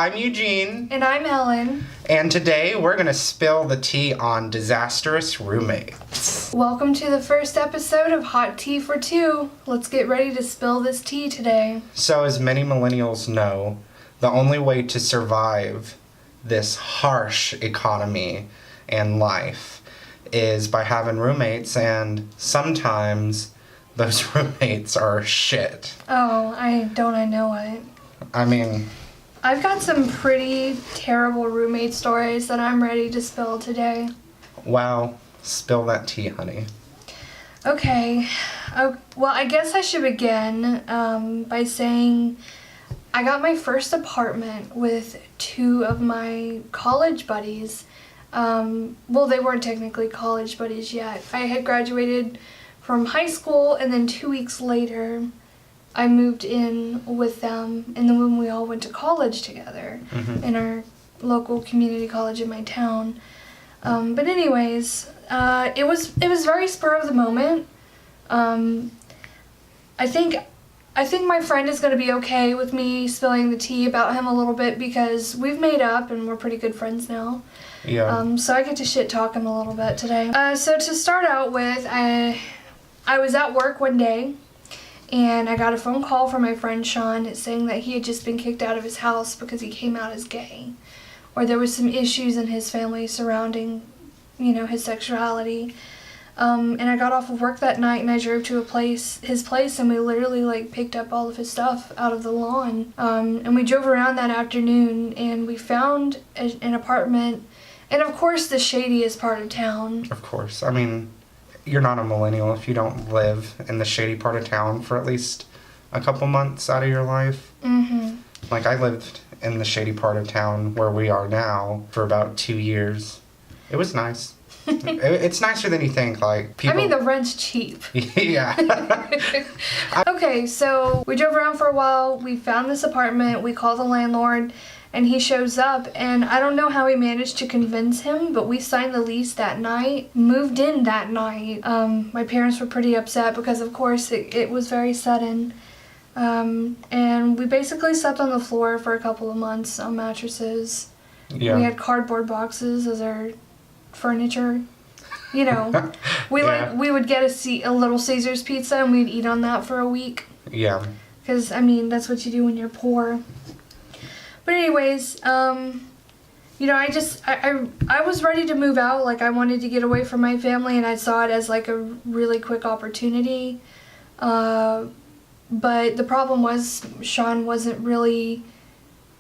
I'm Eugene. And I'm Helen. And today we're going to spill the tea on disastrous roommates. Welcome to the first episode of Hot Tea for Two. Let's get ready to spill this tea today. So as many millennials know, the only way to survive this harsh economy and life is by having roommates, and sometimes those roommates are shit. Oh, I know it. I mean, I've got some pretty terrible roommate stories that I'm ready to spill today. wow, spill that tea, honey. Okay, well, I guess I should begin by saying I got my first apartment with two of my college buddies. Well, they weren't technically college buddies yet. I had graduated from high school, and then 2 weeks later, I moved in with them, and then when we all went to college together in our local community college in my town. But anyways, it was very spur of the moment. I think my friend is going to be okay with me spilling the tea about him a little bit because we've made up and we're pretty good friends now. Yeah. So I get to shit talk him a little bit today. So to start out with, I was at work one day, and I got a phone call from my friend Sean saying that he had just been kicked out of his house because he came out as gay, or there was some issues in his family surrounding, his sexuality. And I got off of work that night, and I drove to his place, and we literally picked up all of his stuff out of the lawn. And we drove around that afternoon, and we found an apartment, and of course the shadiest part of town. Of course. I mean, you're not a millennial if you don't live in the shady part of town for at least a couple months out of your life. Mm-hmm. I lived in the shady part of town where we are now for about 2 years. It was nice. It's nicer than you think, people... I mean, the rent's cheap. Yeah. Okay, so we drove around for a while, we found this apartment, we called the landlord, and he shows up, and I don't know how we managed to convince him, but we signed the lease that night, moved in that night. My parents were pretty upset because, of course, it was very sudden. And we basically slept on the floor for a couple of months on mattresses. Yeah. We had cardboard boxes as our furniture. We would get a Little Caesars pizza, and we'd eat on that for a week. Yeah. Because, that's what you do when you're poor. But anyways, I was ready to move out. I wanted to get away from my family, and I saw it as a really quick opportunity. But the problem was Sean wasn't really,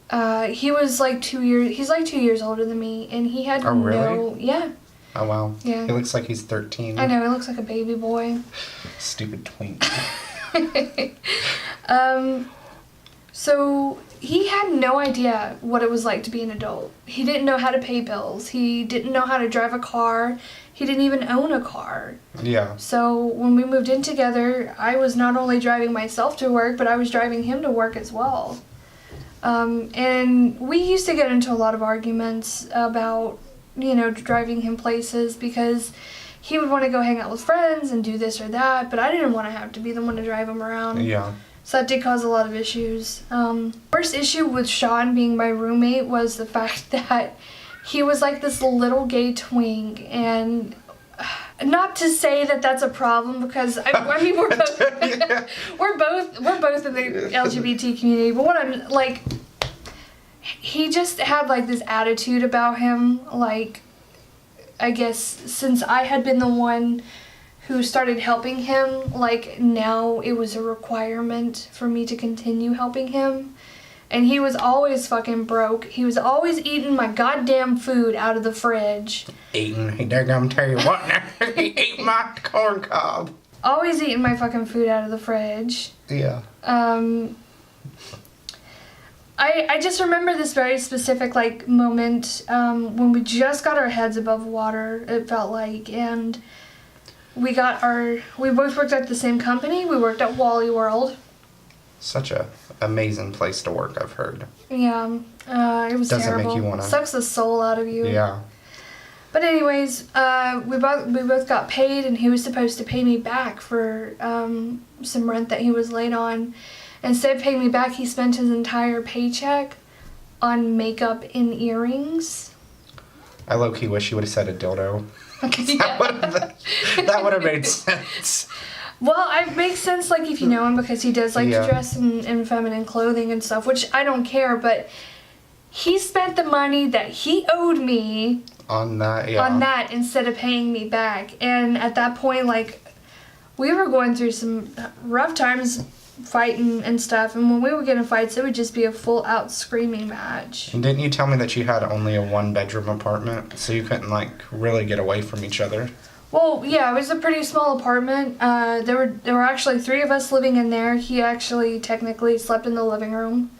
he was 2 years, he's 2 years older than me, and he had really? Yeah. Oh, wow. Yeah. He looks like he's 13. I know, he looks like a baby boy. Stupid twink. So he had no idea what it was like to be an adult. He didn't know how to pay bills. He didn't know how to drive a car. He didn't even own a car. Yeah. So when we moved in together, I was not only driving myself to work, but I was driving him to work as well. And we used to get into a lot of arguments about, driving him places because he would want to go hang out with friends and do this or that, but I didn't want to have to be the one to drive him around. Yeah. So that did cause a lot of issues. First issue with Sean being my roommate was the fact that he was this little gay twink, and not to say that that's a problem because we're both we're both in the LGBT community, but what I'm he just had this attitude about him, I guess since I had been the one who started helping him, now it was a requirement for me to continue helping him. And he was always fucking broke. He was always eating my goddamn food out of the fridge. They're gonna tell you what now. He ate my corn cob. Always eating my fucking food out of the fridge. Yeah. I just remember this very specific moment when we just got our heads above water, it felt like, and we both worked at the same company. We worked at Wally World. Such a amazing place to work, I've heard. Yeah, it was Doesn't terrible. make you wanna... Sucks the soul out of you. Yeah. But anyways, we both got paid, and he was supposed to pay me back for some rent that he was late on. Instead of paying me back, he spent his entire paycheck on makeup and earrings. I low-key wish you would have said a dildo. Yeah. That would have made sense. Well, it makes sense, like, if you know him, because he does like Yeah. to dress in feminine clothing and stuff, which I don't care, but he spent the money that he owed me On that, on that instead of paying me back. And at that point, like, we were going through some rough times fighting and stuff, and when we would get in fights, it would just be a full-out screaming match. And didn't you tell me that you had only a one-bedroom apartment, so you couldn't, like, really get away from each other? Well, yeah, it was a pretty small apartment. There were actually 3 of us living in there. He actually technically slept in the living room.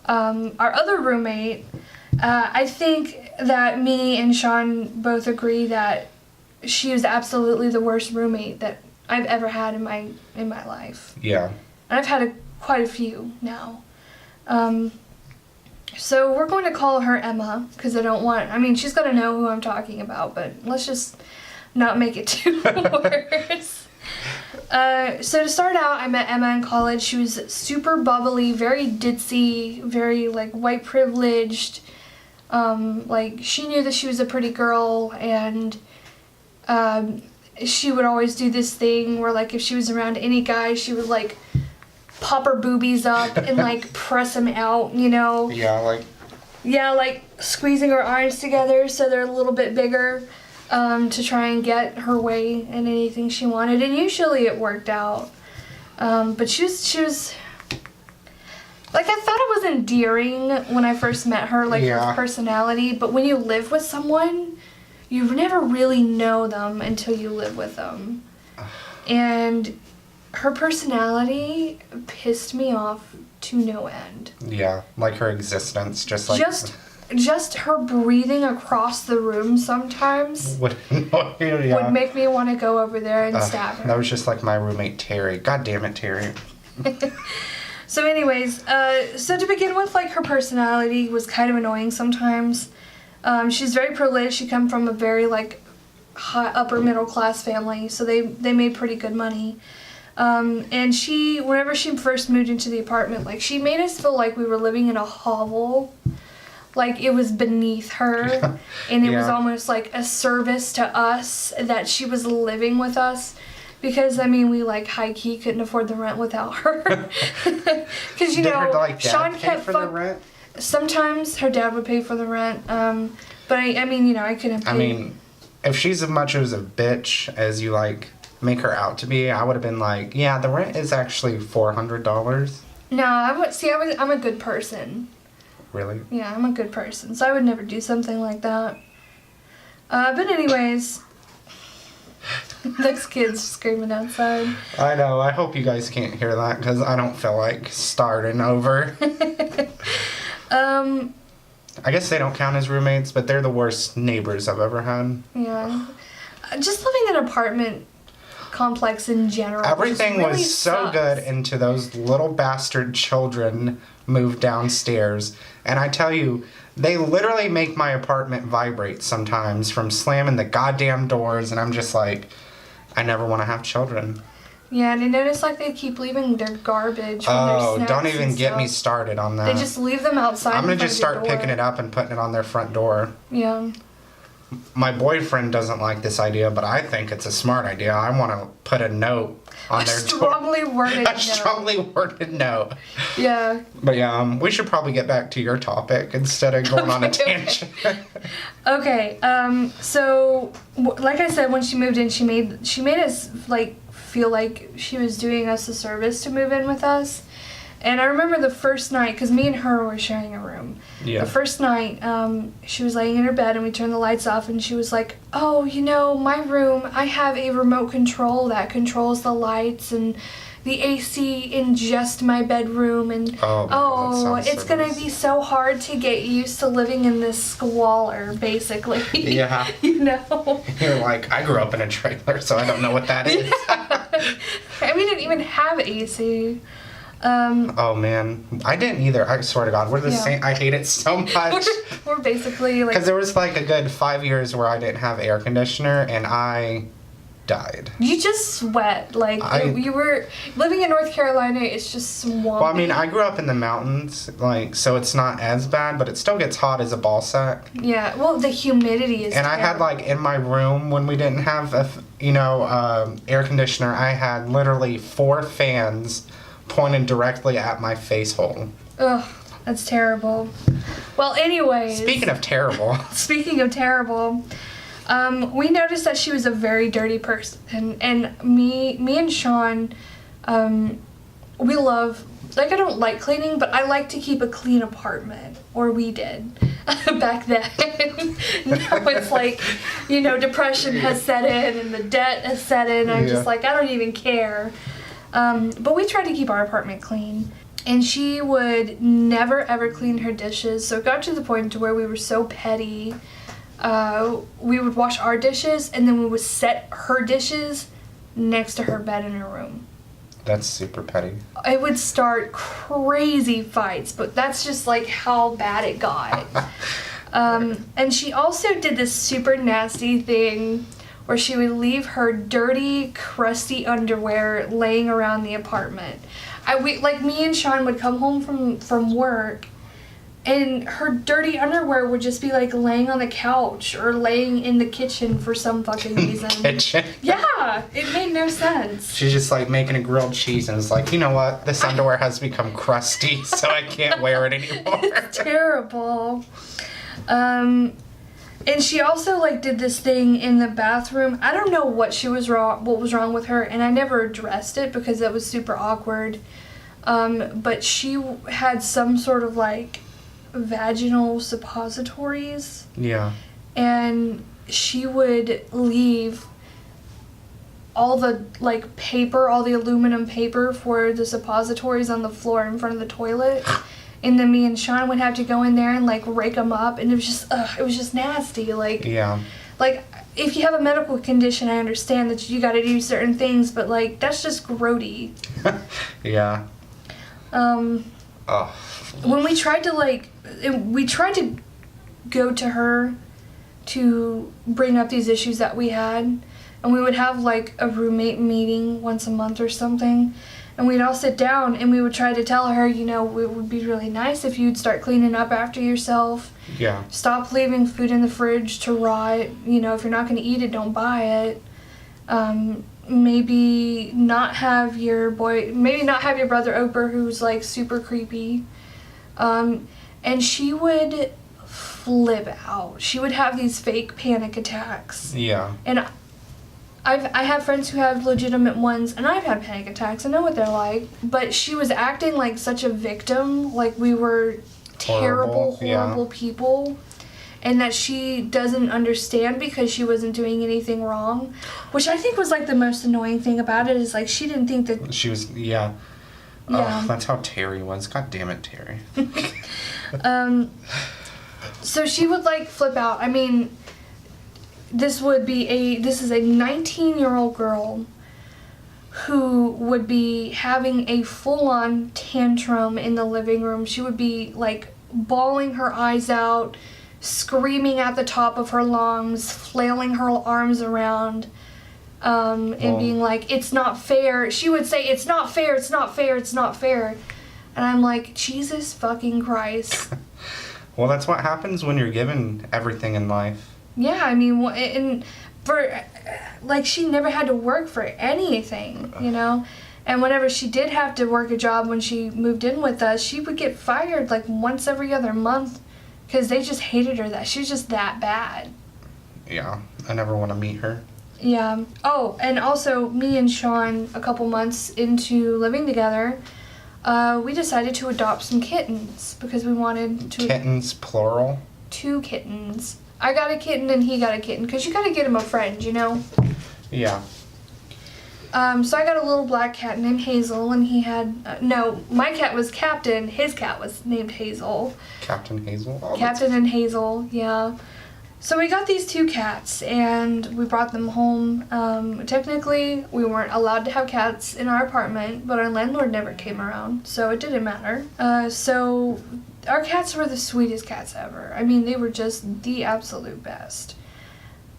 Our other roommate, I think that me and Sean both agree that she was absolutely the worst roommate that I've ever had in my life. Yeah. And I've had quite a few now. So we're going to call her Emma, because she's going to know who I'm talking about, but let's just not make it too worse. So to start out, I met Emma in college. She was super bubbly, very ditzy, very, like, white privileged. Like, she knew that she was a pretty girl, and she would always do this thing where, like, if she was around any guy, she would, like, pop her boobies up and, like, press them out, you know? Yeah, like... Yeah, like, squeezing her arms together so they're a little bit bigger, to try and get her way in anything she wanted, and usually it worked out. But she was... Like, I thought it was endearing when I first met her, like, her personality, but when you live with someone, you never really know them until you live with them. And her personality pissed me off to no end. Yeah, like her existence, just like... Just her breathing across the room sometimes would make me want to go over there and stab her. That was just like my roommate, Terry. God damn it, Terry. So anyways, so to begin with, like, her personality was kind of annoying sometimes. She's very privileged. She come from a very, like, high, upper middle class family, so they made pretty good money. And whenever she first moved into the apartment, like, she made us feel like we were living in a hovel. Like, it was beneath her, and it was almost like a service to us that she was living with us. Because, I mean, we, like, high-key couldn't afford the rent without her. Because, you know, dad Sean kept for the rent? Sometimes her dad would pay for the rent. But, I mean, you know, I couldn't pay. I mean, if she's as much as a bitch as you, like, make her out to be, I would have been like, yeah, the rent is actually $400. No, I'm a good person. Really? Yeah, I'm a good person, so I would never do something like that. But anyways, those kids screaming outside. I know, I hope you guys can't hear that, because I don't feel like starting over. I guess they don't count as roommates, but they're the worst neighbors I've ever had. Yeah. Just living in an apartment complex in general. Everything really was so sucks. good until those little bastard children moved downstairs. And I tell you, they literally make my apartment vibrate sometimes from slamming the goddamn doors. And I'm just like, I never want to have children. Yeah, and I noticed, like, they keep leaving their garbage from their snacks. Don't even and get stuff. me started on that. They just leave them outside. I'm going to in just front of start your picking it door. up and putting it on their front door. Yeah. My boyfriend doesn't like this idea, but I think it's a smart idea. I want to put a note on their door. Strongly worded note. A strongly worded note. Yeah. But yeah, we should probably get back to your topic instead of going on a tangent. Okay, so like I said, when she moved in, she made us, like, feel like she was doing us a service to move in with us. And I remember the first night, because me and her were sharing a room. Yeah. The first night, she was laying in her bed and we turned the lights off and she was like, oh, you know, my room, I have a remote control that controls the lights and the AC in just my bedroom. And it's so going to nice. be so hard to get used to living in this squalor, basically. Yeah. You know? You're like, I grew up in a trailer, so I don't know what that is. And we didn't even have AC. Oh man, I didn't either. I swear to God, we're the Yeah. same. I hate it so much. We're basically like. Because there was like a good 5 years where I didn't have air conditioner, and I died. You just sweat. Like, you were living in North Carolina, it's just swampy. Well, I mean, I grew up in the mountains, like, so it's not as bad, but it still gets hot as a ball sack. Yeah, well, the humidity is And terrible. I had, like, in my room, when we didn't have, air conditioner, I had literally 4 fans pointed directly at my face hole. Ugh, that's terrible. Well, anyways. Speaking of terrible, we noticed that she was a very dirty person, and me and Sean, we love, like, I don't like cleaning, but I like to keep a clean apartment, or we did, back then. Now it's like, depression has set in, and the debt has set in, I'm just like, I don't even care. But we tried to keep our apartment clean. And she would never, ever clean her dishes, so it got to the point to where we were so petty. We would wash our dishes, and then we would set her dishes next to her bed in her room. that's super petty. It would start crazy fights, but that's just like how bad it got. And she also did this super nasty thing where she would leave her dirty, crusty underwear laying around the apartment. Me and Sean would come home from work, and her dirty underwear would just be like laying on the couch or laying in the kitchen for some fucking reason. Kitchen? Yeah, it made no sense. She's just like making a grilled cheese and it's like, you know what? This underwear has become crusty, so I can't wear it anymore. It's terrible. And she also like did this thing in the bathroom. I don't know what was wrong with her, and I never addressed it because that was super awkward. But she had some sort of like vaginal suppositories. Yeah. And she would leave all the like paper, all the aluminum paper for the suppositories on the floor in front of the toilet. And then me and Sean would have to go in there and like rake them up, and it was just nasty. Like, yeah. Like, if you have a medical condition, I understand that you got to do certain things, but like that's just grody. Yeah. When we tried to go to her to bring up these issues that we had, and we would have like a roommate meeting once a month or something. And we'd all sit down and we would try to tell her, it would be really nice if you'd start cleaning up after yourself. Yeah. Stop leaving food in the fridge to rot. If you're not going to eat it, don't buy it. Maybe not have your brother Oprah, who's like super creepy. And she would flip out. She would have these fake panic attacks. Yeah. And I have friends who have legitimate ones, and I've had panic attacks. I know what they're like. But she was acting like such a victim, like we were horrible people, and that she doesn't understand because she wasn't doing anything wrong. Which I think was like the most annoying thing about it, is like she didn't think that... She was, yeah. Yeah. Oh, that's how Terry was. God damn it, Terry. So she would like flip out. I mean... This is a 19-year-old girl who would be having a full-on tantrum in the living room. She would be like bawling her eyes out, screaming at the top of her lungs, flailing her arms around, and being like, "It's not fair." She would say, "It's not fair, it's not fair, it's not fair." And I'm like, Jesus fucking Christ. Well, that's what happens when you're given everything in life. Yeah, I mean, and for, like, she never had to work for anything, And whenever she did have to work a job when she moved in with us, she would get fired, like, once every other month because they just hated her. She was just that bad. Yeah, I never want to meet her. Yeah. Oh, and also, me and Sean, a couple months into living together, we decided to adopt some kittens because we wanted to... Kittens, plural? 2 kittens. I got a kitten and he got a kitten, because you gotta get him a friend, Yeah. So I got a little black cat named Hazel, and he had, my cat was Captain, his cat was named Hazel. Captain Hazel? Oh, Captain and Hazel, yeah. So we got these 2 cats, and we brought them home. Technically, we weren't allowed to have cats in our apartment, but our landlord never came around, so it didn't matter. So our cats were the sweetest cats ever. I mean, they were just the absolute best.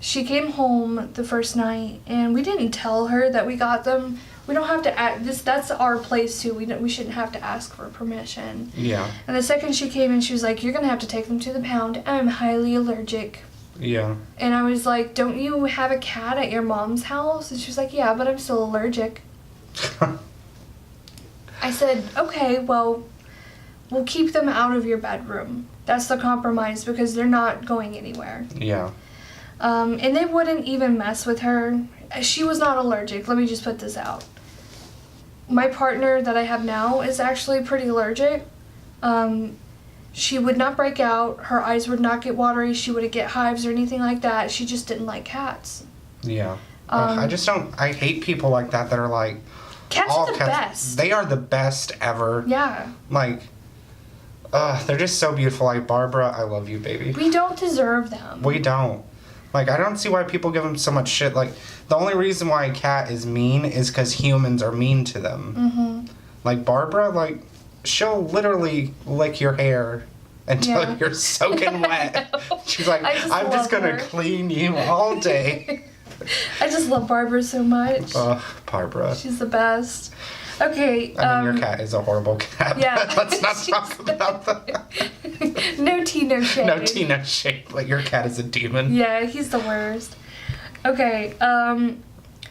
she came home the first night, and we didn't tell her that we got them. We don't have to ask. That's our place too. We shouldn't have to ask for permission. Yeah. And the second she came in, she was like, "You're gonna have to take them to the pound. I'm highly allergic." Yeah. And I was like, "Don't you have a cat at your mom's house?" And she was like, "Yeah, but I'm still allergic." I said, "Okay, well, we'll keep them out of your bedroom. That's the compromise, because they're not going anywhere." Yeah. And they wouldn't even mess with her. She was not allergic. Let me just put this out. My partner that I have now is actually pretty allergic. She would not break out. Her eyes would not get watery. She wouldn't get hives or anything like that. She just didn't like cats. Yeah. I hate people like that are like... Cats are the best. They are the best ever. Yeah. Like, they're just so beautiful. Like, Barbara, I love you, baby. We don't deserve them. We don't. Like, I don't see why people give them so much shit. Like, the only reason why a cat is mean is because humans are mean to them. Mm-hmm. Like, Barbara, like, she'll literally lick your hair until you're soaking wet. She's like, I'm just going to clean you all day. I just love Barbara so much. Barbara. She's the best. Okay. I mean, your cat is a horrible cat. Yeah. Let's not talk about that. No tea, no shade. No tea, no shade. But your cat is a demon. Yeah, he's the worst. Okay.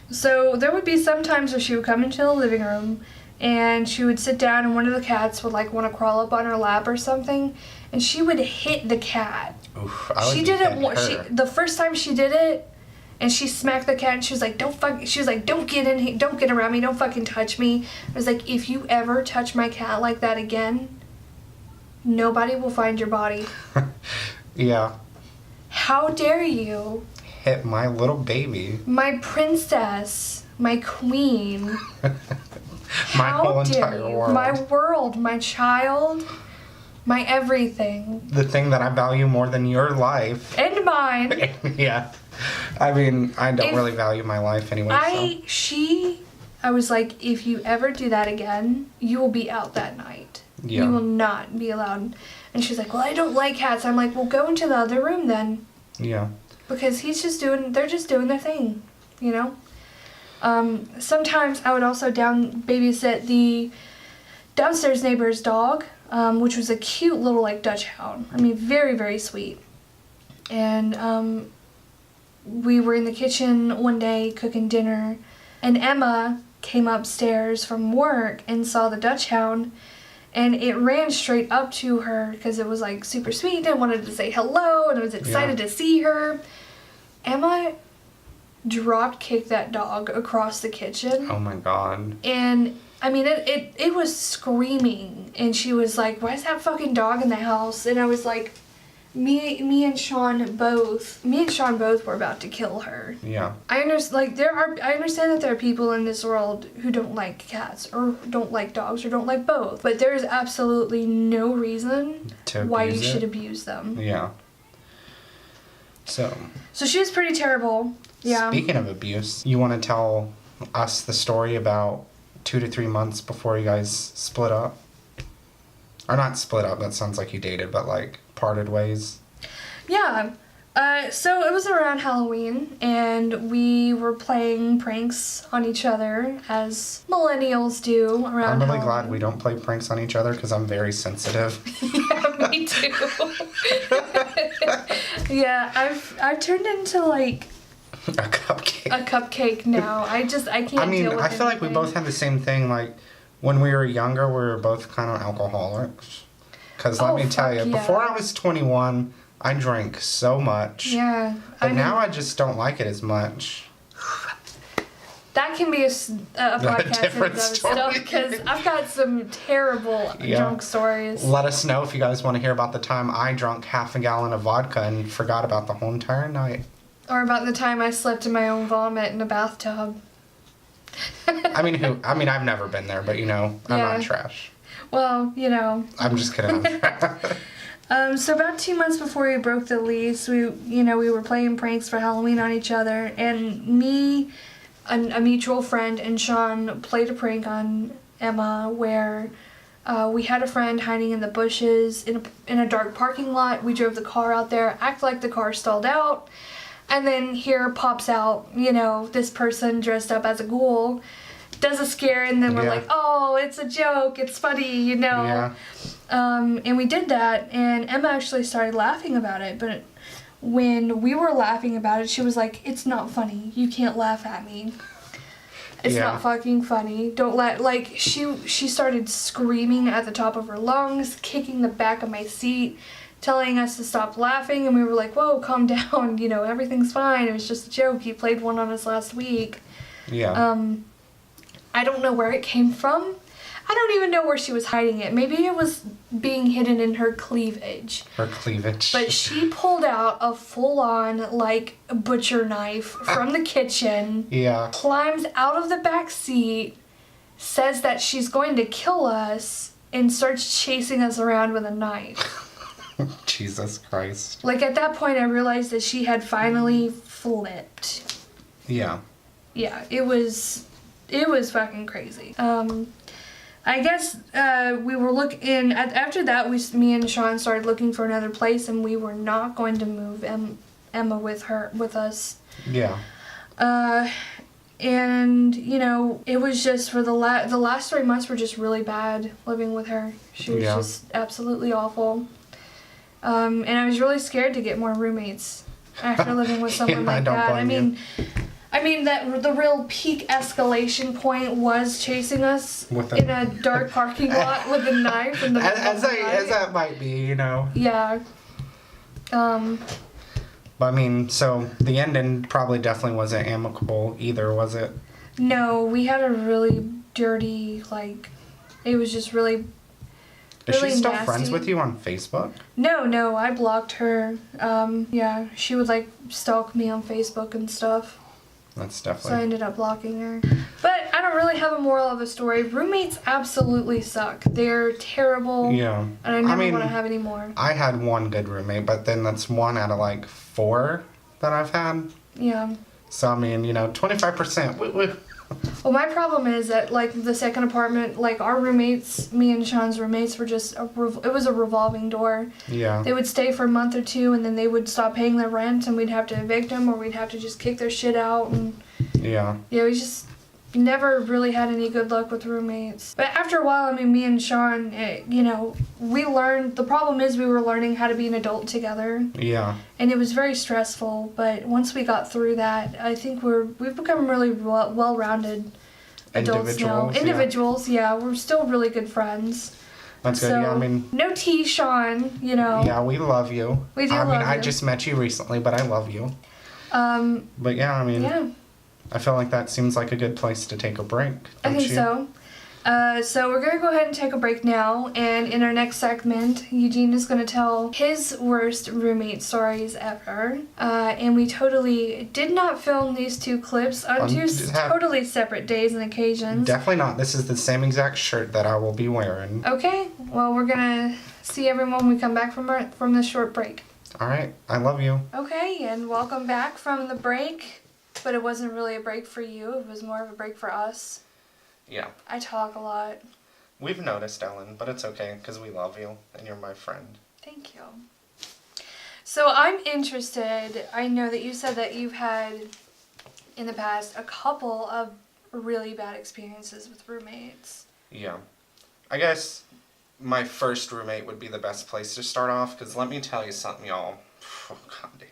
So there would be some times where she would come into the living room and she would sit down and one of the cats would like want to crawl up on her lap or something, and she would hit the cat. Oof, I would she did it. The first time she did it. And she smacked the cat and she was like, don't get in here, don't get around me, don't fucking touch me. I was like, if you ever touch my cat like that again, nobody will find your body. Yeah. How dare you hit my little baby. My princess, my queen. My whole entire world. My world, my child, my everything. The thing that I value more than your life. And mine. Yeah. I mean, I don't really value my life anyway. I was like, if you ever do that again, you will be out that night. Yeah. You will not be allowed. And she's like, well, I don't like cats. I'm like, well, go into the other room then. Yeah. Because they're just doing their thing, you know? Sometimes I would also babysit the downstairs neighbor's dog, which was a cute little like Dutch hound. I mean, very, very sweet. And we were in the kitchen one day cooking dinner, and Emma came upstairs from work and saw the Dutch hound, and it ran straight up to her because it was like super sweet and wanted to say hello and was excited to see her. Emma drop kicked that dog across the kitchen. Oh my God. And I mean, it was screaming, and she was like, why is that fucking dog in the house? And I was like, me and Sean both were about to kill her. Yeah. I understand that there are people in this world who don't like cats or don't like dogs or don't like both, but there is absolutely no reason why you should abuse them. Yeah. So she was pretty terrible. Yeah. Speaking of abuse, you want to tell us the story about 2 to 3 months before you guys split up? Or not split up, that sounds like you dated, but like parted ways. Yeah. So it was around Halloween, and we were playing pranks on each other, as millennials do around Halloween. I'm really glad we don't play pranks on each other, because I'm very sensitive. Yeah, me too. Yeah, I've turned into like a cupcake. A cupcake now. I can't deal with I feel like we both had the same thing. Like, when we were younger, we were both kind of alcoholics. Because let me tell you, before I was 21, I drank so much. Yeah. But now I just don't like it as much. That can be a podcast in itself, because I've got some terrible drunk stories. Let us know if you guys want to hear about the time I drank half a gallon of vodka and forgot about the whole entire night. Or about the time I slept in my own vomit in a bathtub. I mean, I've never been there, but I'm not trash. Well, I'm just kidding. I'm trash. So about 2 months before we broke the lease, we were playing pranks for Halloween on each other, and me, a mutual friend, and Sean played a prank on Emma where we had a friend hiding in the bushes in a dark parking lot. We drove the car out there, acted like the car stalled out. And then here pops out, this person dressed up as a ghoul, does a scare, and then we're like, oh, it's a joke, it's funny, Yeah. And we did that, and Emma actually started laughing about it, but when we were laughing about it, she was like, it's not funny, you can't laugh at me. It's not fucking funny. Don't let, she started screaming at the top of her lungs, kicking the back of my seat, telling us to stop laughing, and we were like, whoa, calm down, everything's fine, it was just a joke, he played one on us last week. Yeah. I don't know where it came from. I don't even know where she was hiding it. Maybe it was being hidden in her cleavage. Her cleavage. But she pulled out a full-on, butcher knife from the kitchen. Yeah. Climbs out of the back seat, says that she's going to kill us, and starts chasing us around with a knife. Jesus Christ. At that point, I realized that she had finally flipped. Yeah. Yeah, it was fucking crazy. I guess we were looking, after that, me and Sean started looking for another place, and we were not going to move Emma with us. Yeah. And, it was just for the last 3 months were just really bad living with her. She was just absolutely awful. And I was really scared to get more roommates after living with someone like that. I mean that the real peak escalation point was chasing us in a dark parking lot with a knife in the middle of the night. As that might be, Yeah. But so the ending probably definitely wasn't amicable either, was it? No, we had a really dirty, it was just really Is she still nasty. friends with you on Facebook? No, I blocked her. Yeah, she would stalk me on Facebook and stuff. That's definitely... So I ended up blocking her. But I don't really have a moral of the story. Roommates absolutely suck. They're terrible. Yeah. And I never want to have any more. I had one good roommate, but then that's one out of 4 that I've had. Yeah. So 25%. Woo woo. Well, my problem is that the second apartment, our roommates, me and Sean's roommates, were just it was a revolving door. Yeah. They would stay for a month or two, and then they would stop paying their rent, and we'd have to evict them, or we'd have to just kick their shit out. And yeah, we just never really had any good luck with roommates. But after a while, me and Sean, we learned. The problem is we were learning how to be an adult together. Yeah. And it was very stressful, but once we got through that, I think we've become really well-rounded adults now. Individuals, yeah. We're still really good friends. That's good. So, no tea, Sean, Yeah, we love you. We do love you. I just met you recently, but I love you. But yeah, yeah. I feel like that seems like a good place to take a break. I think so. So we're going to go ahead and take a break now, and in our next segment, Eugene is going to tell his worst roommate stories ever. And we totally did not film these 2 clips on 2 totally separate days and occasions. Definitely not. This is the same exact shirt that I will be wearing. Okay, well, we're going to see everyone when we come back from this short break. All right, I love you. Okay, and welcome back from the break. But it wasn't really a break for you. It was more of a break for us. Yeah. I talk a lot. We've noticed, Ellen, but it's okay because we love you and you're my friend. Thank you. So I'm interested. I know that you said that you've had, in the past, a couple of really bad experiences with roommates. Yeah. I guess my first roommate would be the best place to start off because let me tell you something, y'all. Oh, God damn.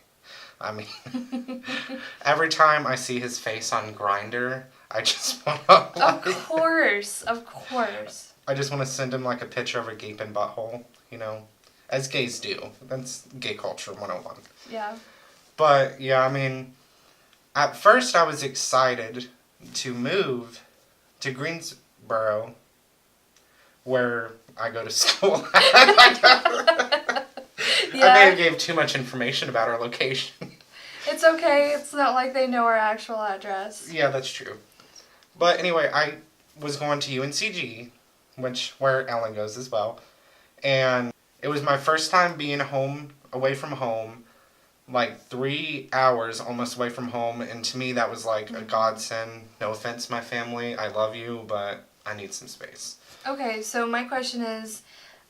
Every time I see his face on Grindr, I just want to... Of course. I just want to send him, a picture of a gaping butthole, as gays do. That's gay culture 101. Yeah. But, yeah, at first I was excited to move to Greensboro, where I go to school. Yeah. I may have gave too much information about our location. It's okay. It's not like they know our actual address. Yeah, that's true. But anyway, I was going to UNCG, where Ellen goes as well. And it was my first time being away from home, 3 hours almost away from home. And to me, that was a godsend. No offense, my family. I love you, but I need some space. Okay, so my question is,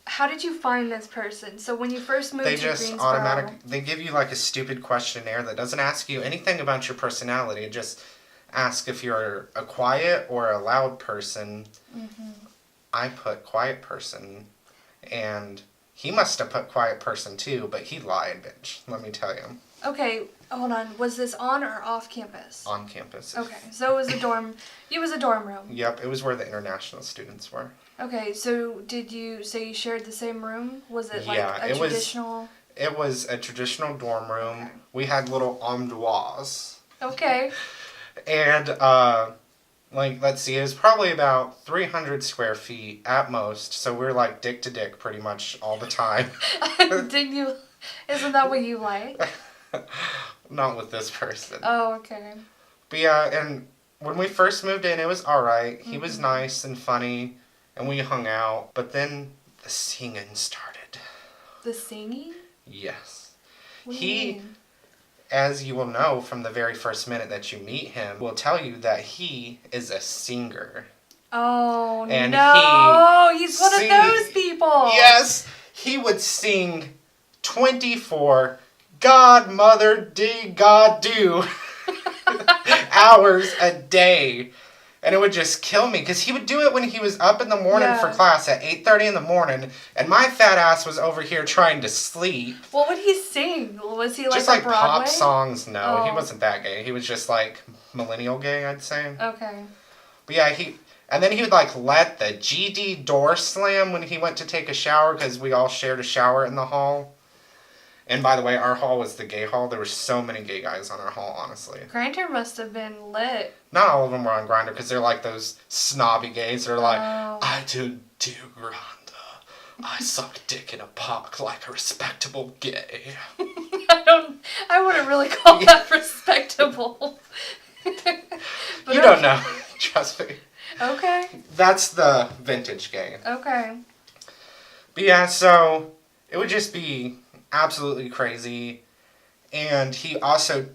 how did you find this person? So when you first moved They to just Greensboro... they give you like a stupid questionnaire that doesn't ask you anything about your personality. It just asks if you're a quiet or a loud person. Mm-hmm. I put quiet person, and he must have put quiet person too, but he lied, bitch. Let me tell you. Okay, hold on. Was this on or off campus? On campus. Okay, so it was a dorm. It was a dorm room. Yep, it was where the international students were. Okay, so did you say you shared the same room? Was it like Yeah, a traditional? It was a traditional dorm room. Okay. We had little armoires. Okay. And, like, let's see, it was probably about 300 square feet at most. So we were like dick to dick pretty much all the time. Did you? Isn't that what you like? Not with this person. Oh, okay. But yeah, and when we first moved in, it was alright. He was Mm-hmm. nice and funny, and we hung out. But then the singing started. The singing? Yes. What do you mean? As you will know from the very first minute that you meet him, will tell you that he is a singer. Oh, And no! He's one of those people! Yes! He would sing 24 God Mother D God Do hours a day. And it would just kill me because he would do it when he was up in the morning for class at 8:30 in the morning, and my fat ass was over here trying to sleep. What would he sing? Was he like Just like Broadway? pop songs. No, he Oh. wasn't that gay. He was just like millennial gay, I'd say. Okay. But yeah, and then he would like let the GD door slam when he went to take a shower because we all shared a shower in the hall. And by the way, our hall was the gay hall. There were so many gay guys on our hall, honestly. Grindr must have been lit. Not all of them were on Grindr because they're like those snobby gays. They're like, Oh. I do Grindr. I suck dick in a park like a respectable gay. I wouldn't really call that respectable. But You don't know. Trust me. Okay. That's the vintage gay. Okay. But yeah, so it would just be absolutely crazy. And he also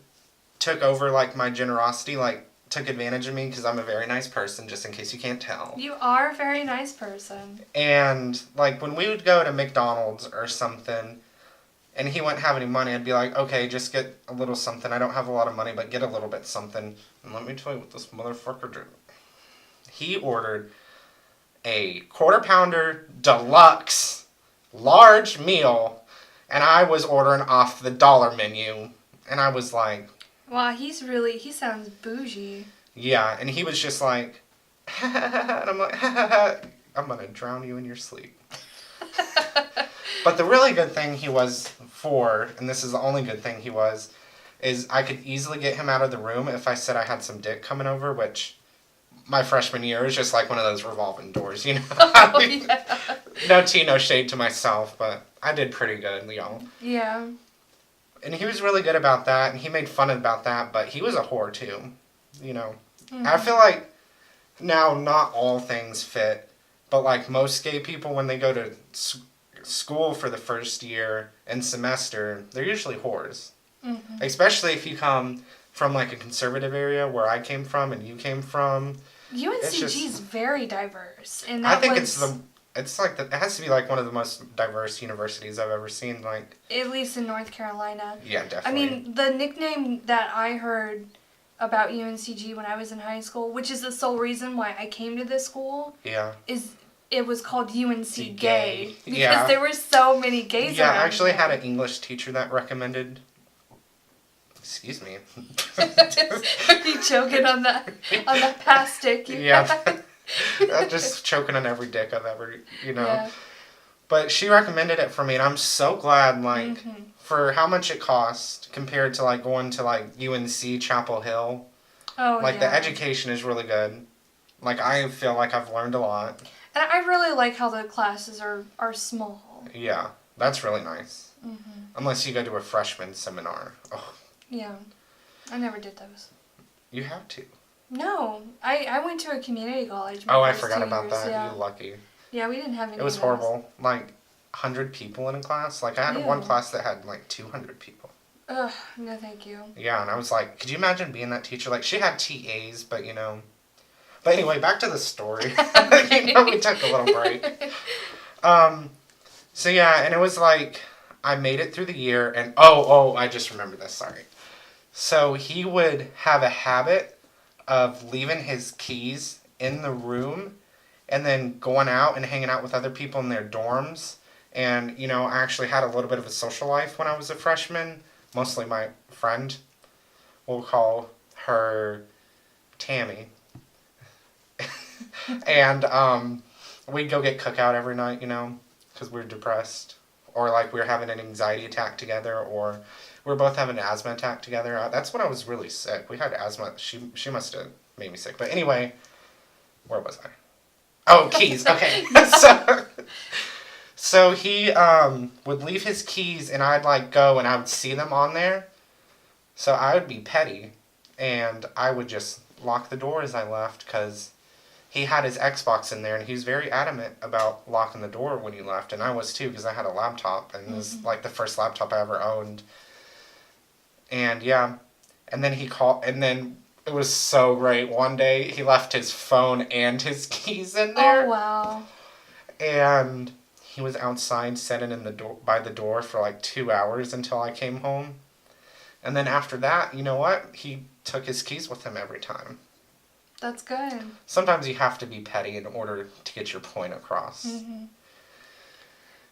took over like my generosity, like took advantage of me because I'm a very nice person, just in case you can't tell. You are a very nice person. And like when we would go to McDonald's or something and he wouldn't have any money, I'd be like, okay, just get a little something. I don't have a lot of money, but get a little bit something. And let me tell you what this motherfucker did. He ordered a quarter pounder deluxe large meal, and I was ordering off the dollar menu. And I was like, Wow, he sounds bougie. yeah. And he was just like, and I'm like, I'm going to drown you in your sleep. But the really good thing he was for, and this is the only good thing he was, is I could easily get him out of the room if I said I had some dick coming over, which my freshman year was just like one of those revolving doors, you know? Oh, yeah. No tea, no shade to myself, but I did pretty good, y'all. Yeah. And he was really good about that, and he made fun about that, but he was a whore too, you know? Mm-hmm. I feel like now not all things fit, but like most gay people when they go to school for the first year and semester, they're usually whores. Mm-hmm. Especially if you come from like a conservative area where I came from and you came from. UNCG is very diverse, and I think it has to be like one of the most diverse universities I've ever seen. Like at least in North Carolina. Yeah, definitely. I mean, the nickname that I heard about UNCG when I was in high school, which is the sole reason why I came to this school, yeah, is it was called UNC Gay because yeah. there were so many gays. Yeah, around I actually here. had an English teacher that recommended. Excuse me. Are you choking on that past stick? Yeah. I'm just choking on every dick I've ever, Yeah. But she recommended it for me, and I'm so glad, like, Mm-hmm. for how much it cost compared to, like, going to, like, UNC Chapel Hill. Oh, Like, yeah. the education is really good. Like, I feel like I've learned a lot. And I really like how the classes are small. Yeah, that's really nice. Mm-hmm. Unless you go to a freshman seminar. Oh, Yeah. I never did those. you have to. No. I went to a community college. Oh, I first forgot 2 about years, that. Yeah. You lucky. Yeah, we didn't have any It was of those. horrible. Like, 100 people in a class. Like, I had Ew. one class that had, like, 200 people. Ugh, no thank you. Yeah, and I was like, could you imagine being that teacher? Like, she had TAs, but, But anyway, back to the story. We took a little break. So yeah, and it was like, I made it through the year, and oh, I just remember this, sorry. So he would have a habit of leaving his keys in the room and then going out and hanging out with other people in their dorms. And, I actually had a little bit of a social life when I was a freshman. Mostly my friend. We'll call her Tammy. And we'd go get cookout every night, because we were depressed. Or like we were having an anxiety attack together, or we were both having an asthma attack together. That's when I was really sick. We had asthma. She must have made me sick. But anyway, where was I? Oh, keys. Okay. So he would leave his keys, and I'd like go, and I would see them on there. So I would be petty, and I would just lock the door as I left, because he had his Xbox in there, and he was very adamant about locking the door when he left, and I was too, because I had a laptop, and it was like the first laptop I ever owned. And yeah, and then and then it was so great. One day he left his phone and his keys in there. Oh, wow. And he was outside sitting in the door by the door for like 2 hours until I came home. And then after that, you know what? He took his keys with him every time. That's good. Sometimes you have to be petty in order to get your point across. Mm-hmm.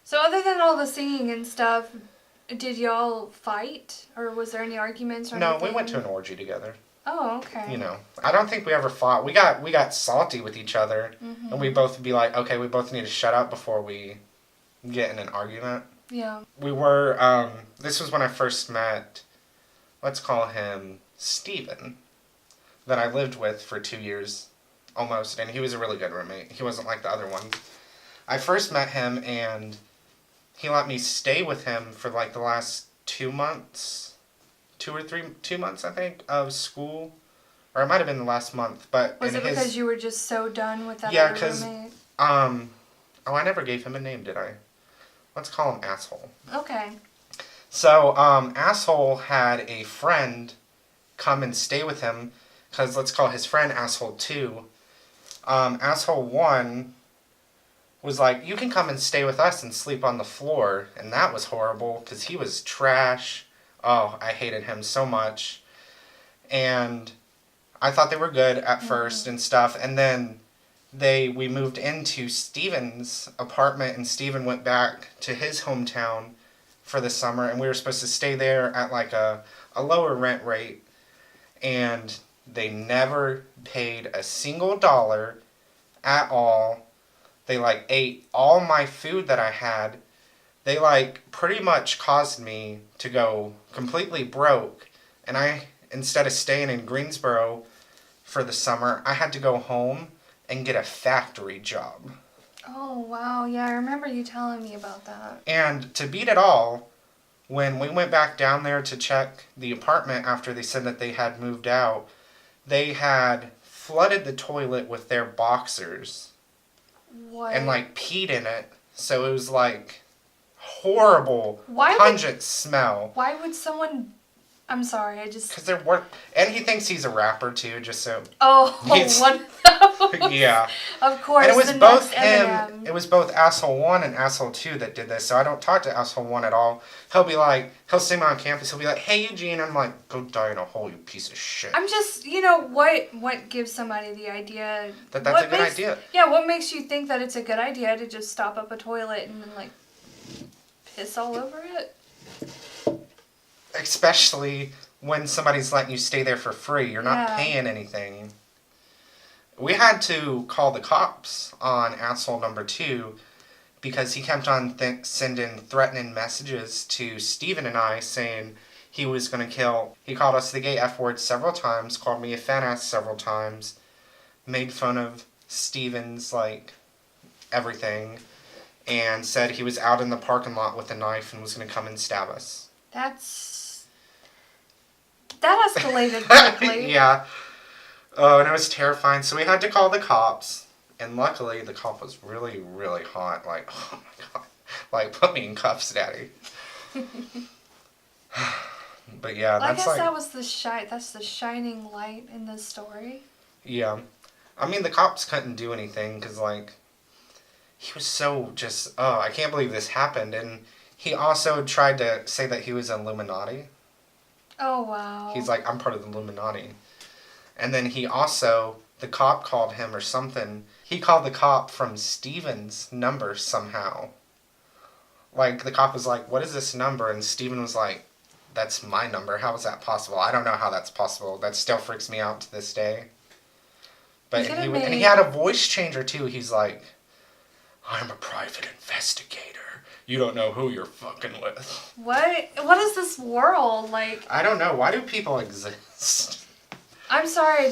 So other than all the singing and stuff, did y'all fight? Or was there any arguments or anything? No, we went to an orgy together. Oh, okay. I don't think we ever fought. We got salty with each other. Mm-hmm. And we both would be like, okay, we both need to shut up before we get in an argument. Yeah. We were, this was when I first met, let's call him Steven, that I lived with for 2 years, almost, and he was a really good roommate. He wasn't like the other ones. I first met him, and he let me stay with him for like the last 2 months, 2 months, I think, of school, or it might have been the last month, but... Was it because you were just so done with that other roommate? Yeah, because, I never gave him a name, did I? Let's call him Asshole. Okay. So, Asshole had a friend come and stay with him, because let's call his friend Asshole 2. Asshole 1 was like, you can come and stay with us and sleep on the floor. And that was horrible, because he was trash. Oh, I hated him so much. And I thought they were good at first and stuff. And then we moved into Steven's apartment, and Steven went back to his hometown for the summer. And we were supposed to stay there at like a lower rent rate. And they never paid a single dollar at all. They like ate all my food that I had. They like pretty much caused me to go completely broke. And instead of staying in Greensboro for the summer, I had to go home and get a factory job. Oh, wow. Yeah, I remember you telling me about that. And to beat it all, when we went back down there to check the apartment after they said that they had moved out, they had flooded the toilet with their boxers. What? And like peed in it. So it was like horrible, pungent smell. Why would someone... I'm sorry, I just... Because they're and he thinks he's a rapper too, just so... Oh, one of those. Yeah. Of course, and it was the both next him, Eminem. it was both Asshole 1 and Asshole 2 that did this, so I don't talk to Asshole 1 at all. He'll be like, he'll see me on campus, he'll be like, hey Eugene, I'm like, go die in a hole, you piece of shit. I'm just, what gives somebody the idea... That's a good idea. Yeah, what makes you think that it's a good idea to just stop up a toilet and then, like, piss all over it? Especially when somebody's letting you stay there for free. You're not paying anything. We had to call the cops on Asshole number 2 because he kept on sending threatening messages to Steven and I saying he was going to kill. He called us the gay F word several times, called me a fat ass several times, made fun of Steven's, like, everything, and said he was out in the parking lot with a knife and was going to come and stab us. That escalated quickly. Yeah. Oh, and it was terrifying. So we had to call the cops. And luckily, the cop was really, really hot. Like, oh my God. Like, put me in cuffs, Daddy. But yeah, well, that's I guess that's the shining light in this story. Yeah. I mean, the cops couldn't do anything because, like, he was so just, oh, I can't believe this happened. And he also tried to say that he was Illuminati. Oh, wow. He's like, I'm part of the Illuminati. And then he also, the cop called him or something. He called the cop from Steven's number somehow. Like, the cop was like, what is this number? And Steven was like, that's my number. How is that possible? I don't know how that's possible. That still freaks me out to this day. But and he had a voice changer too. He's like, I'm a private investigator. You don't know who you're fucking with. What is this world like? I don't know. Why do people exist? I'm sorry.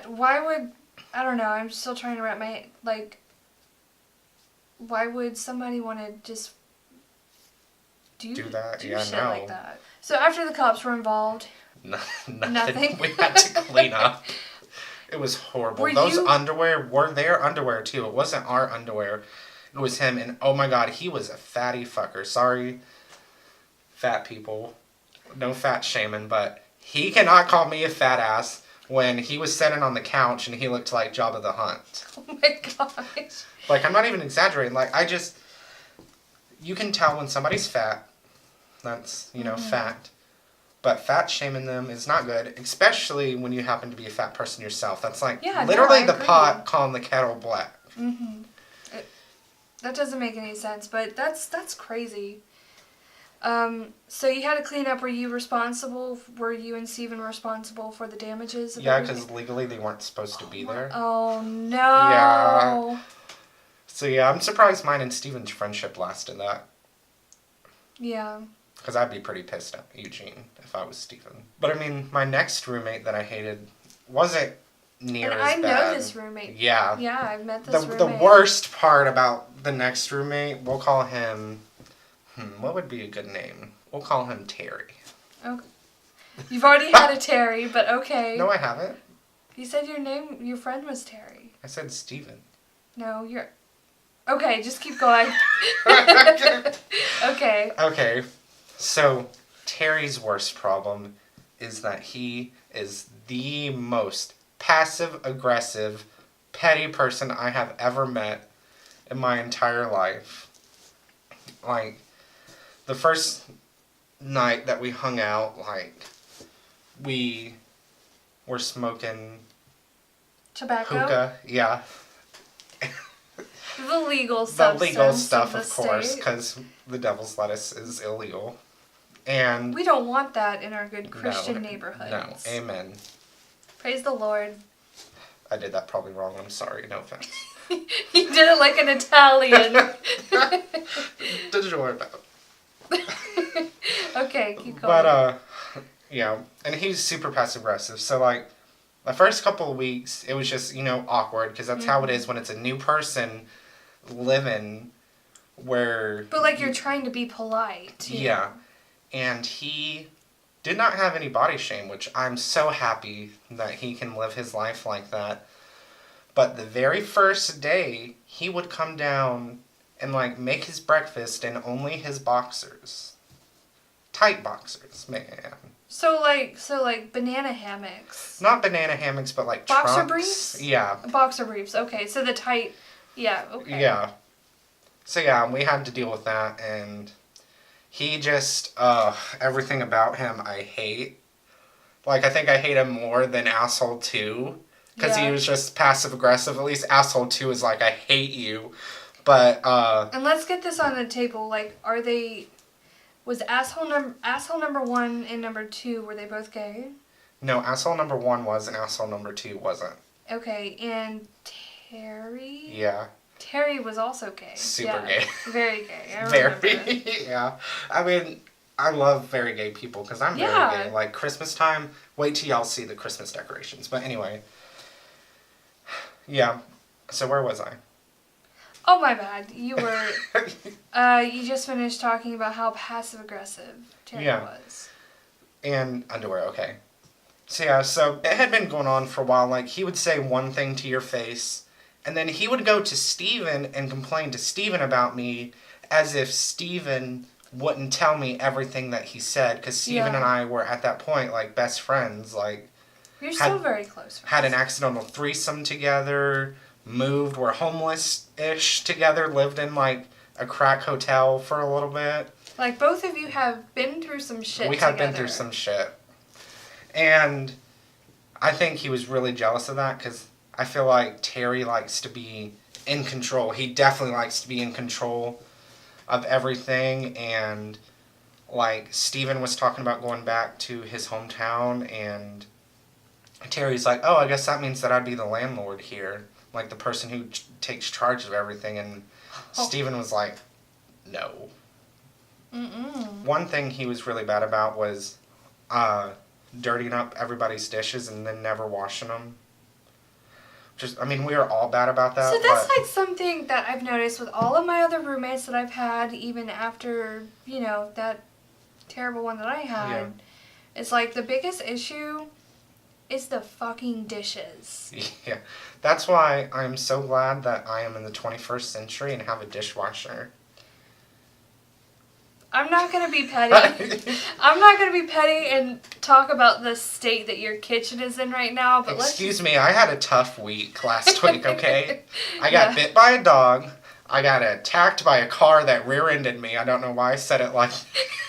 Why would I don't know. I'm still trying to wrap my like. Why would somebody want to just do that? Yeah, shit like that? So after the cops were involved, nothing. We had to clean up. It was horrible. Underwear were their underwear too. It wasn't our underwear. It was him, and oh my god, he was a fatty fucker. Sorry, fat people. No fat shaming, but he cannot call me a fat ass when he was sitting on the couch and he looked like Jabba the Hutt. Oh my gosh. Like, I'm not even exaggerating. Like, you can tell when somebody's fat. That's, fact. But fat shaming them is not good, especially when you happen to be a fat person yourself. That's like literally the pot calling the kettle black. Mm-hmm. That doesn't make any sense, but that's crazy. So you had to clean up. Were you responsible? Were you and Steven responsible for the damages? Yeah, because legally they weren't supposed to be there. Oh no. Yeah. So yeah, I'm surprised mine and Steven's friendship lasted that. Yeah. Because I'd be pretty pissed at Eugene if I was Steven. But I mean, my next roommate that I hated wasn't near as bad. And I know this roommate. Yeah. Yeah, I've met this roommate. The worst part about the next roommate, we'll call him... what would be a good name? We'll call him Terry. Okay. You've already had a Terry, but okay. No, I haven't. You said your friend was Terry. I said Steven. No, you're... Okay, just keep going. Okay. Okay. So, Terry's worst problem is that he is the most passive-aggressive, petty person I have ever met in my entire life. Like, the first night that we hung out, like, we were smoking... Tobacco? Hookah, yeah. The legal stuff. The legal stuff, of course, because the devil's lettuce is illegal. And we don't want that in our good Christian neighborhoods. No, amen. Praise the Lord. I did that probably wrong. I'm sorry. No offense. You did it like an Italian. Okay, keep going. But, yeah. And he's super passive-aggressive. So, like, the first couple of weeks, it was just, awkward. Because that's how it is when it's a new person living where... But, like, you're trying to be polite. Yeah. And he did not have any body shame, which I'm so happy that he can live his life like that. But the very first day, he would come down and, like, make his breakfast in only his boxers. Tight boxers, man. So like banana hammocks. Not banana hammocks, but like boxer trunks. Briefs? Yeah. Boxer briefs, okay. So the tight, yeah, okay. Yeah. So yeah, we had to deal with that, and he just, everything about him I hate. Like, I think I hate him more than Asshole 2. Because he was just passive-aggressive. At least Asshole 2 is like, I hate you. But, And let's get this on the table. Like, was asshole number 1 and number 2, were they both gay? No, Asshole number 1 was, and Asshole number 2 wasn't. Okay, and Terry? Yeah. Terry was also gay. Super gay. Very gay. I remember. Yeah. I mean, I love very gay people because I'm very gay. Like, Christmas time, wait till y'all see the Christmas decorations. But anyway. Yeah. So where was I? Oh, my bad. You were... you just finished talking about how passive-aggressive Terry was. And underwear, okay. So yeah, so it had been going on for a while. Like, he would say one thing to your face... And then he would go to Steven and complain to Steven about me as if Steven wouldn't tell me everything that he said. Because Steven and I were at that point, like, best friends. Like, you're still very close friends. Had an accidental threesome together. moved, were homeless-ish together, lived in, like, a crack hotel for a little bit. Like, both of you have been through some shit We together. have been through some shit. And I think he was really jealous of that because I feel like Terry likes to be in control. He definitely likes to be in control of everything. And, like, Steven was talking about going back to his hometown, and Terry's like, oh, I guess that means that I'd be the landlord here. Like, the person who takes charge of everything. And Steven was like, no. Mm-mm. One thing he was really bad about was dirtying up everybody's dishes and then never washing them. Just, I mean, we are all bad about that. So that's like something that I've noticed with all of my other roommates that I've had, even after, you know, that terrible one that I had. Yeah. It's like the biggest issue is the fucking dishes. Yeah. That's why I'm so glad that I am in the 21st century and have a dishwasher. I'm not going to be petty. I'm not going to be petty and talk about the state that your kitchen is in right now. But Excuse me, I had a tough week last week, okay? I got bit by a dog. I got attacked by a car that rear-ended me. I don't know why I said it like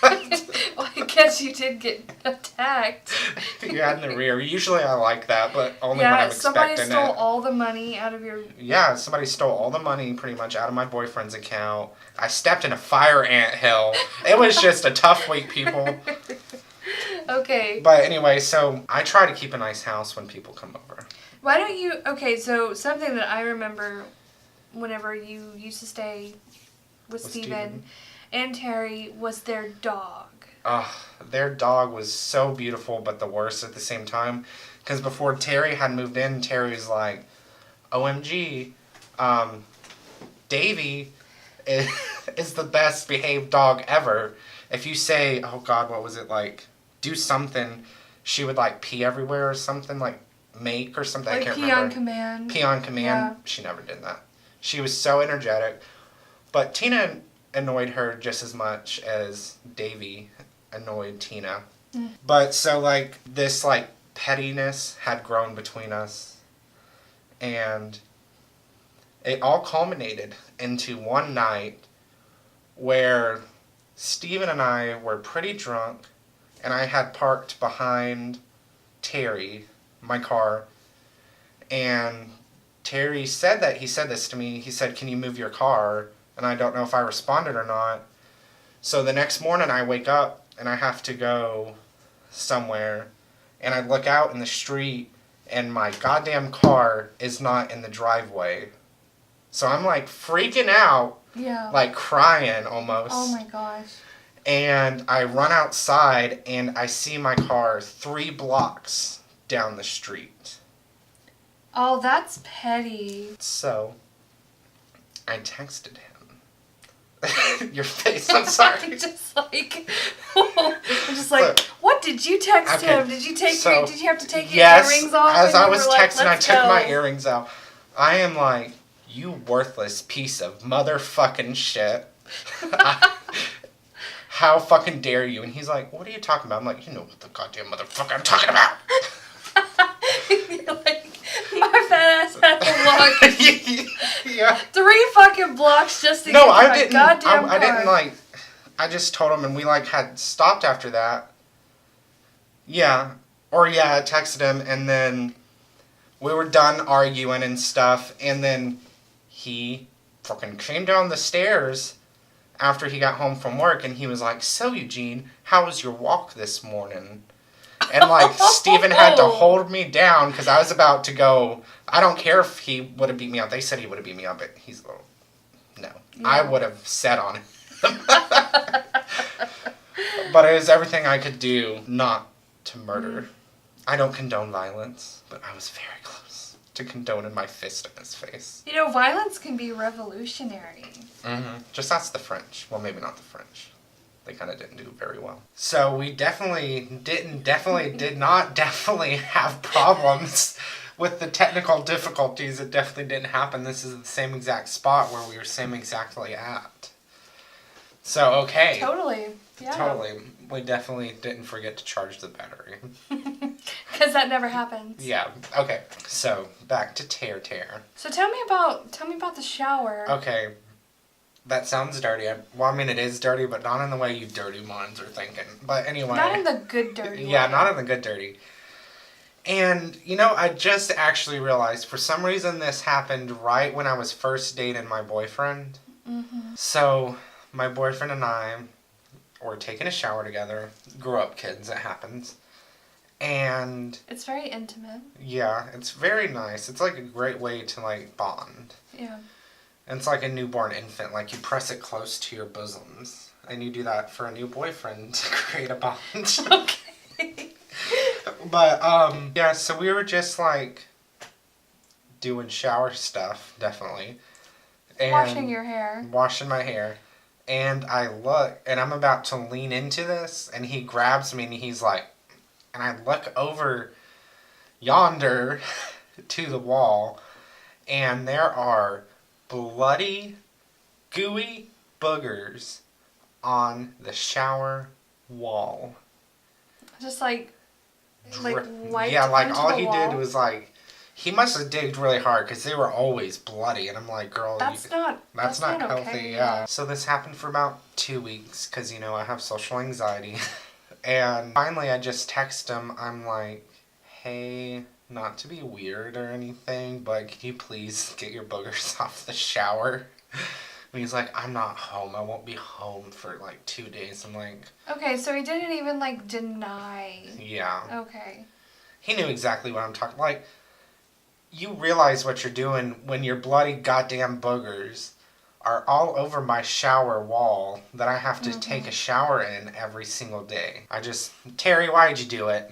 that. Well, I guess you did get attacked. Yeah, in the rear. Usually I like that, but only when I'm expecting it. Somebody stole all the money out of your... Yeah, somebody stole all the money pretty much out of my boyfriend's account. I stepped in a fire anthill. It was just a tough week, people. Okay. But anyway, so I try to keep a nice house when people come over. Why don't you... Okay, so something that I remember whenever you used to stay with Steven and Terry was their dog. Their dog was so beautiful, but the worst at the same time. Because before Terry had moved in, Terry was like, OMG, Davy is the best behaved dog ever. If you say, oh God, what was it, like, do something, she would, like, pee everywhere or something, like, make or something. Like I can't pee remember. on command. Pee on command. Yeah. She never did that. She was so energetic. But Tina annoyed her just as much as Davy annoyed Tina. Mm. But so, like, this, like, pettiness had grown between us. And it all culminated into one night where Steven and I were pretty drunk, and I had parked behind Terry, my car, and Terry said that, he said this to me, he said, can you move your car? And I don't know if I responded or not. So the next morning I wake up and I have to go somewhere, and I look out in the street and my goddamn car is not in the driveway. So I'm like freaking out, like crying almost. Oh my gosh. And I run outside and I see my car 3 blocks down the street. Oh, that's petty. So I texted him. Your face, I'm sorry. I'm just like, what did you text him? Did you did you have to take your earrings off? Yes, as I was texting, I took my go. earrings out. I am like, you worthless piece of motherfucking shit. How fucking dare you? And he's like, what are you talking about? I'm like, you know what the goddamn motherfucker I'm talking about. You're like, my fat ass had to walk Yeah. 3 fucking blocks just to get to my goddamn car. I didn't like, I just told him, and we like had stopped after that. Yeah. Or yeah, I texted him, and then we were done arguing and stuff, and then he fucking came down the stairs after he got home from work, and he was like, so Eugene, how was your walk this morning? And like, Steven had to hold me down because I was about to go. I don't care if he would have beat me up. They said he would have beat me up, but he's a little, no. Yeah. I would have set on him. But it was everything I could do not to murder. I don't condone violence, but I was very close to condoning my fist in his face. You know, violence can be revolutionary. Mm-hmm. Just ask the French. Well, maybe not the French. They kind of didn't do very well. So we definitely did not have problems with the technical difficulties. It definitely didn't happen. This is the same exact spot where we were same exactly at. So, okay. Totally. Yeah. Totally. We definitely didn't forget to charge the battery. Because that never happens. Yeah. Okay. So back to Tear. So tell me about the shower. Okay. That sounds dirty. Well, I mean, it is dirty, but not in the way you dirty minds are thinking. But anyway. Not in the good dirty way. Yeah, not in the good dirty. And, you know, I just actually realized for some reason this happened right when I was first dating my boyfriend. Mm-hmm. So, my boyfriend and I were taking a shower together. Grew up kids, it happens. And... It's very intimate. Yeah, it's very nice. It's like a great way to, like, bond. Yeah. And it's like a newborn infant. Like, you press it close to your bosoms. And you do that for a new boyfriend to create a bond. Okay. But, yeah, so we were just, like, doing shower stuff, definitely. And washing your hair. Washing my hair. And I look, and I'm about to lean into this, and he grabs me, and he's like, and I look over yonder to the wall, and there are bloody, gooey boogers on the shower wall. Just like wiped yeah, like onto all the he wall. did was like, he must have digged really hard because they were always bloody, and I'm like, girl, that's not healthy. okay. Yeah. So this happened for about 2 weeks because, you know, I have social anxiety. And finally I just text him. I'm like, hey, not to be weird or anything, but can you please get your boogers off the shower? And he's like, I'm not home. I won't be home for like 2 days. I'm like... Okay, so he didn't even like deny. Yeah. Okay. He knew exactly what I'm talking... Like, you realize what you're doing when your bloody goddamn boogers are all over my shower wall that I have to take a shower in every single day. Terry, why'd you do it?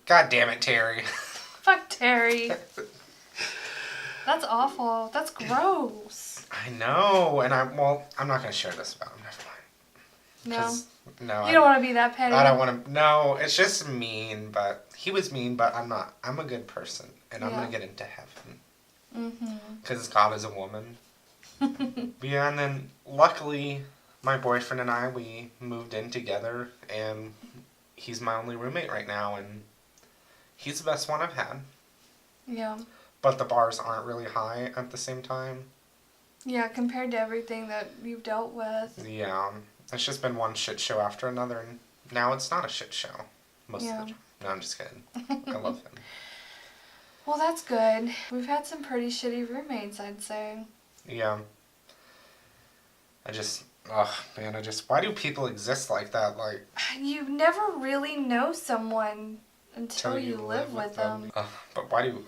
God damn it, Terry. Fuck Terry. That's awful. That's gross. I know, and I'm not going to share this about him. Never mind. No? No. You don't want to be that petty? I don't want to... No, it's just mean, but... He was mean, but I'm not. I'm a good person, and I'm going to get into heaven. Mm-hmm. Because God is a woman. But yeah, and then luckily, my boyfriend and I, we moved in together, and he's my only roommate right now, and he's the best one I've had. Yeah. But the bars aren't really high at the same time. Yeah, compared to everything that you've dealt with. Yeah. It's just been one shit show after another, and now it's not a shit show. Most of the time. No, I'm just kidding. I love him. Well, that's good. We've had some pretty shitty roommates, I'd say. Yeah. Why do people exist like that? Like, you never really know someone until you live with them. But why do,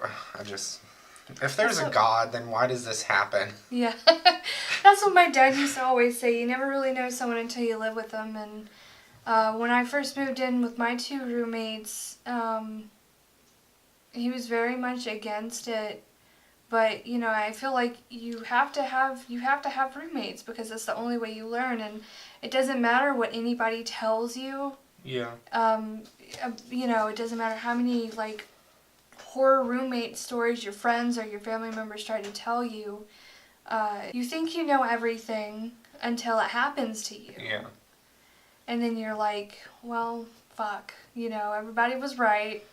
if there's a God, then why does this happen? Yeah. That's what my dad used to always say. You never really know someone until you live with them. And when I first moved in with my 2 roommates, he was very much against it. But, you know, I feel like you have to have roommates because that's the only way you learn. And it doesn't matter what anybody tells you. Yeah. You know, it doesn't matter how many, like, horror roommate stories your friends or your family members try to tell you. You think you know everything until it happens to you. Yeah. And then you're like, well, fuck. You know, everybody was right.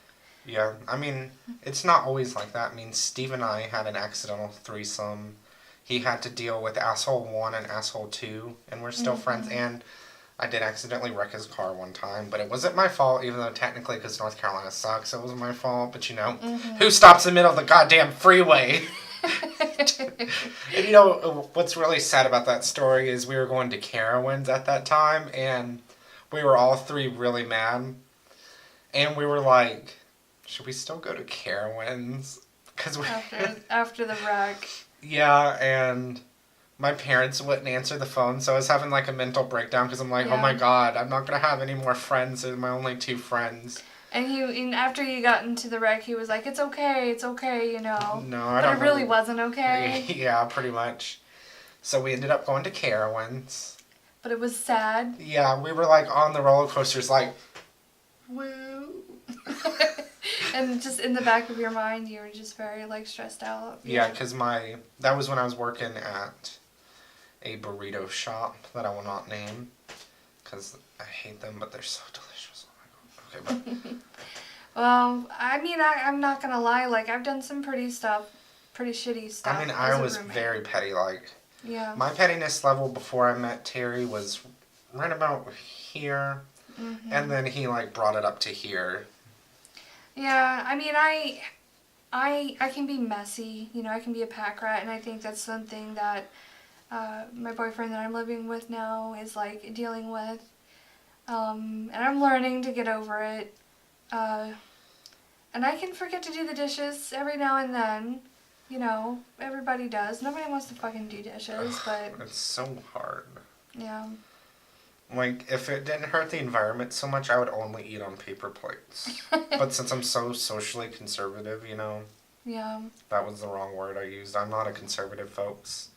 Yeah, I mean, it's not always like that. I mean, Steve and I had an accidental threesome. He had to deal with asshole 1 and asshole 2, and we're still friends. And I did accidentally wreck his car one time, but it wasn't my fault, even though technically, because North Carolina sucks, it wasn't my fault. But, you know, who stops in the middle of the goddamn freeway? And, you know, what's really sad about that story is we were going to Carowinds at that time, and we were all 3 really mad. And we were like... Should we still go to Carowinds? Cause after the wreck. Yeah, and my parents wouldn't answer the phone, so I was having like a mental breakdown because I'm like, oh my god, I'm not gonna have any more friends. They're my only 2 friends. And after you got into the wreck, he was like, it's okay, you know. No, I don't. But it really wasn't okay. Yeah, pretty much. So we ended up going to Carowinds. But it was sad. Yeah, we were like on the roller coasters, like, woo. And just in the back of your mind, you were just very, like, stressed out. Yeah, because that was when I was working at a burrito shop that I will not name, because I hate them, but they're so delicious. Oh my god. Okay, but... Well, I mean, I'm not gonna lie. Like, I've done some pretty shitty stuff. I mean, as I a was roommate. very petty. Like, Yeah. my pettiness level before I met Terry was right about here, and then he like brought it up to here. Yeah. I mean, I can be messy. You know, I can be a pack rat, and I think that's something that my boyfriend that I'm living with now is like dealing with. And I'm learning to get over it. And I can forget to do the dishes every now and then. You know, everybody does. Nobody wants to fucking do dishes, but It's so hard. yeah. Like, if it didn't hurt the environment so much, I would only eat on paper plates. But since I'm so socially conservative, you know, Yeah. that was the wrong word I used. I'm not a conservative, folks.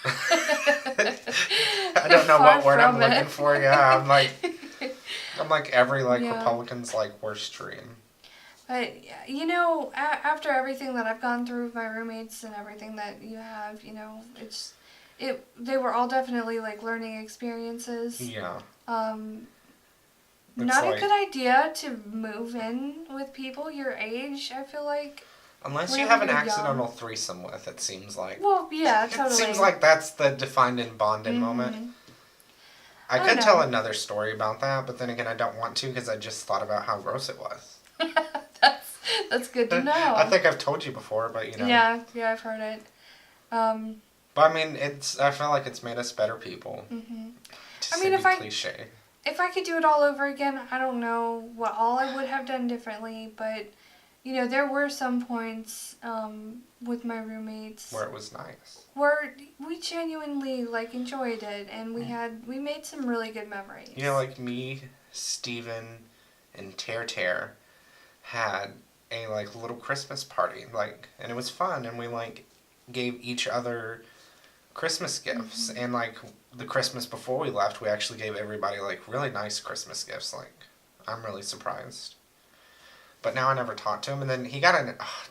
I don't know what word I'm looking for. Yeah, I'm like every Republican's like worst dream. But you know, after everything that I've gone through with my roommates and everything that you have, you know, they were all definitely like learning experiences. Yeah. Not a good idea to move in with people your age, I feel like. Unless you have an accidental threesome with, it seems like. Well, yeah, totally. It seems like that's the defined and bonded moment. I could tell another story about that, but then again, I don't want to because I just thought about how gross it was. That's good to know. I think I've told you before, but you know. Yeah, I've heard it. But I mean, I feel like it's made us better people. I mean, if I could do it all over again, I don't know what all I would have done differently, but you know, there were some points with my roommates where it was nice, where we genuinely like enjoyed it, and we made some really good memories. You know, like me, Steven, and Tear had a like little Christmas party, like, and it was fun, and we like gave each other Christmas gifts, and like the Christmas before we left, we actually gave everybody like really nice Christmas gifts. Like, I'm really surprised. But now I never talked to him, and then he got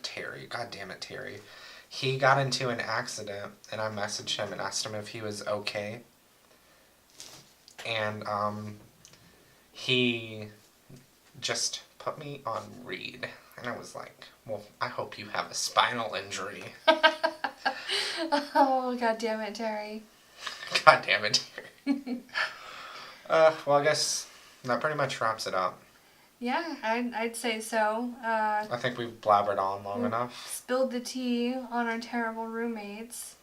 Terry, god damn it, Terry. He got into an accident, and I messaged him and asked him if he was okay. And he just put me on read, and I was like, well, I hope you have a spinal injury. Oh, god damn it, Terry. God damn it, Terry. Well, I guess that pretty much wraps it up. Yeah, I'd say so. I think we've blabbered on long enough. Spilled the tea on our terrible roommates.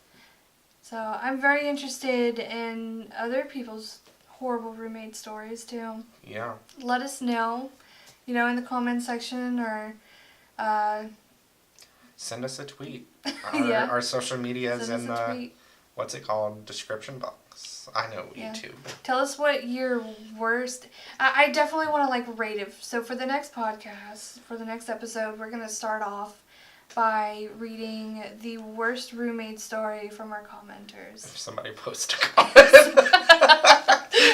So I'm very interested in other people's horrible roommate stories too. Yeah. Let us know, you know, in the comment section or send us a tweet. Yeah. Our social media is in the tweet. What's it called? Description box. I know YouTube. Tell us what your worst. I definitely want to like rate it. So for the next podcast, for the next episode, we're gonna start off by reading the worst roommate story from our commenters. If somebody posts a comment.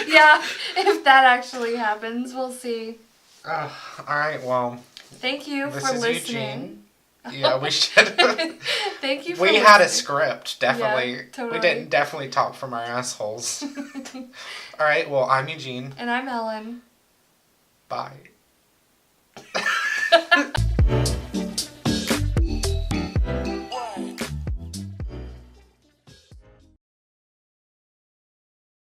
Yeah, if that actually happens, we'll see. All right. Well. Thank you for listening. Eugene. Yeah, we should. Thank you for listening. Had a script, definitely. Yeah, totally. We didn't definitely talk from our assholes. All right, well, I'm Eugene. And I'm Ellen. Bye.